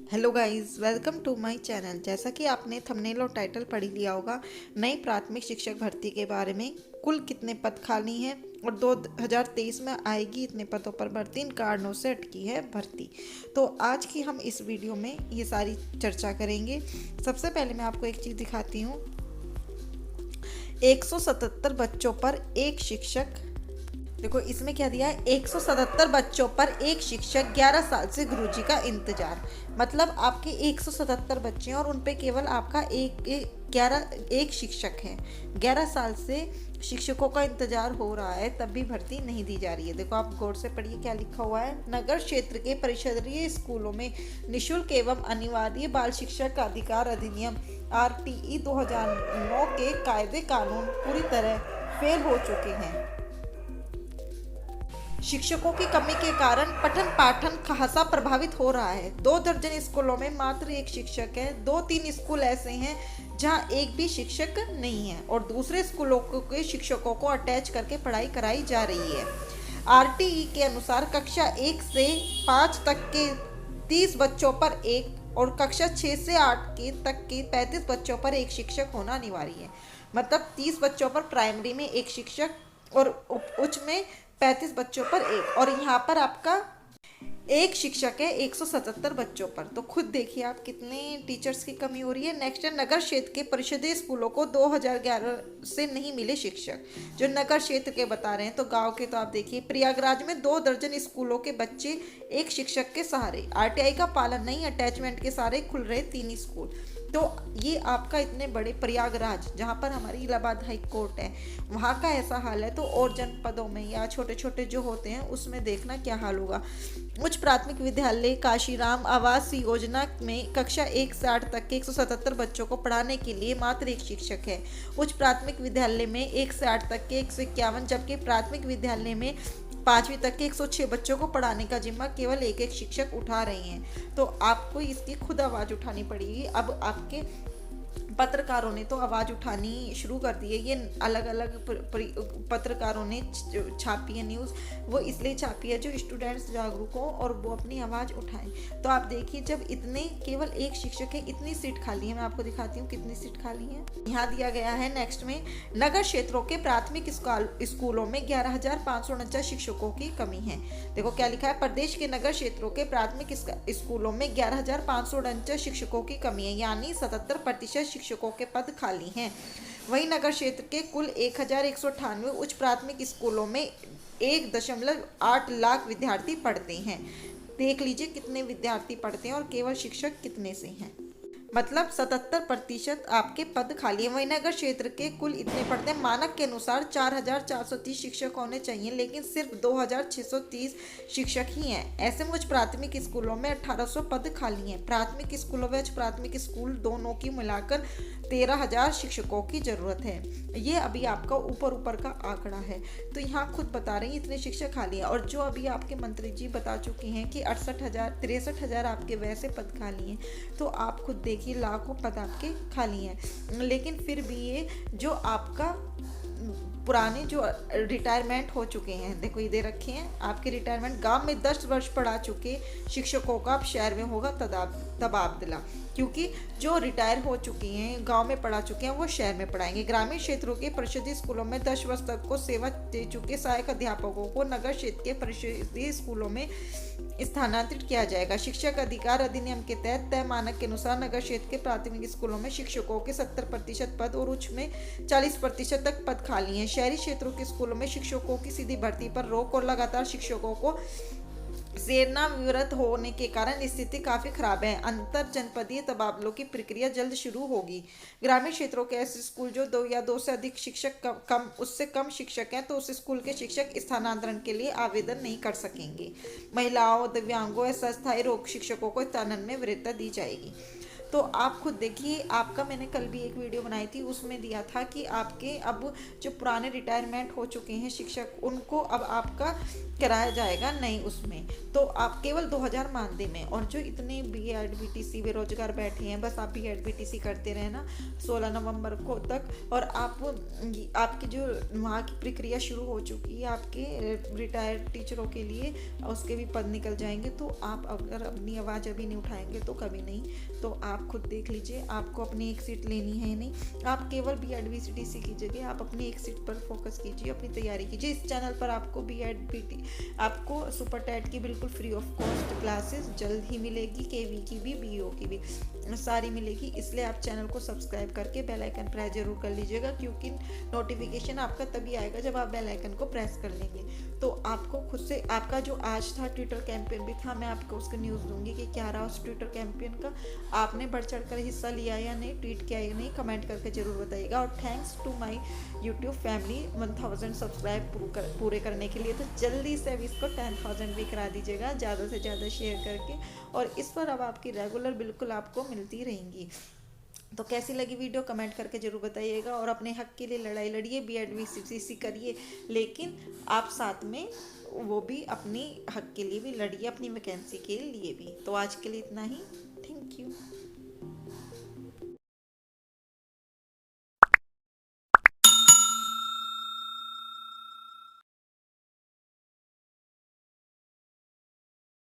Hello guys, welcome to my channel. जैसा कि आपने थंबनेल और टाइटल पढ़ ही लिया होगा, नई प्राथमिक शिक्षक भर्ती के बारे में कुल कितने पद खाली हैं और 2023 में आएगी इतने पदों पर भर्ती, इन कारणों से अटकी है भर्ती। तो आज की हम इस वीडियो में ये सारी चर्चा करेंगे। सबसे पहले मैं आपको एक चीज़ दिखाती हूँ। 177 बच्चों पर एक शिक्षक। देखो इसमें क्या दिया है, 177 बच्चों पर एक शिक्षक, 11 साल से गुरुजी का इंतजार। मतलब आपके 177 बच्चे हैं और उन पे केवल आपका एक शिक्षक है। 11 साल से शिक्षकों का इंतजार हो रहा है, तब भी भर्ती नहीं दी जा रही है। देखो आप गौर से पढ़िए क्या लिखा हुआ है। नगर क्षेत्र के परिषदीय स्कूलों में निःशुल्क एवं अनिवार्य बाल शिक्षा का अधिकार अधिनियम RTE 2009 के कायदे कानून पूरी तरह फेल हो चुके हैं। शिक्षकों की कमी के कारण पठन पाठन खासा प्रभावित हो रहा है। 2 दर्जन स्कूलों में मात्र एक शिक्षक है। 2-3 स्कूल ऐसे हैं जहां एक भी शिक्षक नहीं है और दूसरे स्कूलों के शिक्षकों को अटैच करके पढ़ाई कराई जा रही है। RTE के अनुसार कक्षा 1 से 5 तक के 30 बच्चों पर एक और कक्षा 6 से 8 तक के 35 बच्चों पर एक शिक्षक होना अनिवार्य है। मतलब 30 बच्चों पर प्राइमरी में एक शिक्षक और उच्च में 35 बच्चों पर एक, और यहाँ पर आपका एक शिक्षक है 177 बच्चों पर। तो खुद देखिए आप कितने टीचर्स की कमी हो रही है। नेक्स्ट है, नगर क्षेत्र के परिषदीय स्कूलों को 2011 से नहीं मिले शिक्षक। जो नगर क्षेत्र के बता रहे हैं, तो गांव के तो आप देखिए प्रयागराज में 2 दर्जन स्कूलों के बच्चे एक शिक्षक के सहारे, RTI का पालन नहीं, अटैचमेंट के सहारे खुल रहे 3 स्कूल। तो ये आपका इतने बड़े प्रयागराज, जहाँ पर हमारी इलाहाबाद हाई कोर्ट है, वहाँ का ऐसा हाल है, तो और जनपदों में या छोटे छोटे जो होते हैं उसमें देखना क्या हाल होगा। उच्च प्राथमिक विद्यालय काशीराम आवास योजना में कक्षा 1 से 8 तक के 177 बच्चों को पढ़ाने के लिए मात्र एक शिक्षक है। उच्च प्राथमिक विद्यालय में 1 से 8 तक के 151, जबकि प्राथमिक विद्यालय में 5वीं तक के 106 बच्चों को पढ़ाने का जिम्मा केवल एक शिक्षक उठा रहे हैं। तो आपको इसकी खुद आवाज़ उठानी पड़ेगी। अब आपके पत्रकारों ने तो आवाज़ उठानी शुरू कर दी है। ये अलग अलग पत्रकारों ने छापी है न्यूज़, वो इसलिए छापी है जो स्टूडेंट्स जागरूक हो और वो अपनी आवाज़ उठाएं। तो आप देखिए, जब इतने केवल एक शिक्षक है, इतनी सीट खाली है। मैं आपको दिखाती हूँ कितनी सीट खाली है। यहाँ दिया गया है नेक्स्ट में, नगर क्षेत्रों के प्राथमिक स्कूलों में 11,549 शिक्षकों की कमी है। देखो क्या लिखा है, प्रदेश के नगर क्षेत्रों के प्राथमिक स्कूलों में 11,549 शिक्षकों की कमी है, यानी 77% शिक्षकों के पद खाली हैं। वहीं नगर क्षेत्र के कुल 1,198 उच्च प्राथमिक स्कूलों में 1.8 लाख विद्यार्थी पढ़ते हैं। देख लीजिए कितने विद्यार्थी पढ़ते हैं और केवल शिक्षक कितने से हैं। मतलब 77% आपके पद खाली है। वहीं नगर क्षेत्र के कुल इतने पढ़ते हैं, मानक के अनुसार 4,430 शिक्षक होने चाहिए, लेकिन सिर्फ 2,630 शिक्षक ही हैं। ऐसे में उच्च प्राथमिक स्कूलों में 1,800 पद खाली हैं। प्राथमिक स्कूलों व उच्च प्राथमिक स्कूल दोनों की मिलाकर 13,000 शिक्षकों की जरूरत है। ये अभी आपका ऊपर का आंकड़ा है, तो यहाँ खुद बता रहे हैं इतने शिक्षक खाली हैं। और जो अभी आपके मंत्री जी बता चुके हैं कि 63,000 आपके वैसे पद खाली हैं, तो आप खुद देखिए लाखों पद आपके खाली हैं। लेकिन फिर भी ये जो आपका पुराने जो रिटायरमेंट हो चुके हैं, देखो ये दे रखे हैं आपके रिटायरमेंट, गांव में 10 वर्ष पढ़ा चुके शिक्षकों का अब शहर में होगा तबादला, क्योंकि जो रिटायर हो चुकी हैं, गांव में पढ़ा चुके हैं, वो शहर में पढ़ाएंगे। ग्रामीण क्षेत्रों के परिषदीय स्कूलों में 10 वर्ष तक को सेवा दे चुके सहायक अध्यापकों को नगर क्षेत्र के परिषदीय स्कूलों में स्थानांतरित किया जाएगा। शिक्षक अधिकार अधिनियम के तहत तय मानक के अनुसार नगर क्षेत्र के प्राथमिक स्कूलों में शिक्षकों के 70% पद और उच्च में 40% तक पद खाली हैं। शहरी क्षेत्रों के स्कूलों में शिक्षकों की सीधी भर्ती पर रोक और लगातार शिक्षकों को सेवानिवृत्त होने के कारण स्थिति काफी खराब है। अंतर जनपदीय तबादलों की प्रक्रिया जल्द शुरू होगी। ग्रामीण क्षेत्रों के ऐसे स्कूल जो 2 या 2 से अधिक शिक्षक उससे कम शिक्षक हैं, तो उस स्कूल के शिक्षक स्थानांतरण के लिए आवेदन नहीं कर सकेंगे। महिलाओं, दिव्यांगों या अस्थायी रोग शिक्षकों को स्थानांतरण में वरीयता दी जाएगी। तो आप खुद देखिए, आपका मैंने कल भी एक वीडियो बनाई थी, उसमें दिया था कि आपके अब जो पुराने रिटायरमेंट हो चुके हैं शिक्षक, उनको अब आपका कराया जाएगा नहीं उसमें। तो आप केवल 2000 मानदेय में, और जो इतने बीएड बीटीसी बेरोजगार बैठे हैं, बस आप बीएड बीटीसी करते रहना 16 नवंबर को तक, और आपकी जो वहाँ की प्रक्रिया शुरू हो चुकी है आपके रिटायर्ड टीचरों के लिए, उसके भी पद निकल जाएंगे। तो आप अगर अपनी आवाज़ अभी नहीं उठाएंगे तो कभी नहीं। तो आप खुद देख लीजिए, आपको अपनी एक सीट लेनी है नहीं, आप केवल बीएड बीटीसी की जगह आप अपनी एक सीट पर फोकस कीजिए, अपनी तैयारी कीजिए। इस चैनल पर आपको बीएड बीटी आपको सुपर टेट की बिल्कुल फ्री ऑफ कॉस्ट क्लासेस जल्द ही मिलेगी, केवी की भी, बीओ की भी सारी मिलेगी। इसलिए आप चैनल को सब्सक्राइब करके बेल आइकन प्रेस जरूर कर लीजिएगा, क्योंकि नोटिफिकेशन आपका तभी आएगा जब आप बेल आइकन को प्रेस कर लेंगे। तो आपको खुद से, आपका जो आज था ट्विटर कैंपेन भी था, मैं आपको उसका न्यूज़ दूंगी कि क्या रहा उस ट्विटर कैंपेन का, आपने बढ़ चढ़ कर हिस्सा लिया या नहीं, ट्वीट किया या नहीं, कमेंट करके जरूर बताइएगा। और thanks to my YouTube family 1000 subscribe पूरे करने के लिए। तो जल्दी से अब इसको 10,000 भी करा दीजिएगा, ज़्यादा से ज़्यादा शेयर करके, और इस पर अब आपकी रेगुलर बिल्कुल आपको मिलती रहेंगी। तो कैसी लगी वीडियो कमेंट करके जरूर बताइएगा, और अपने हक के लिए लड़ाई लड़िए, बीएड बीसीसी करिए, लेकिन आप साथ में वो भी अपनी हक के लिए भी लड़िए, अपनी वैकेंसी के लिए भी। तो आज के लिए इतना ही। Thank you.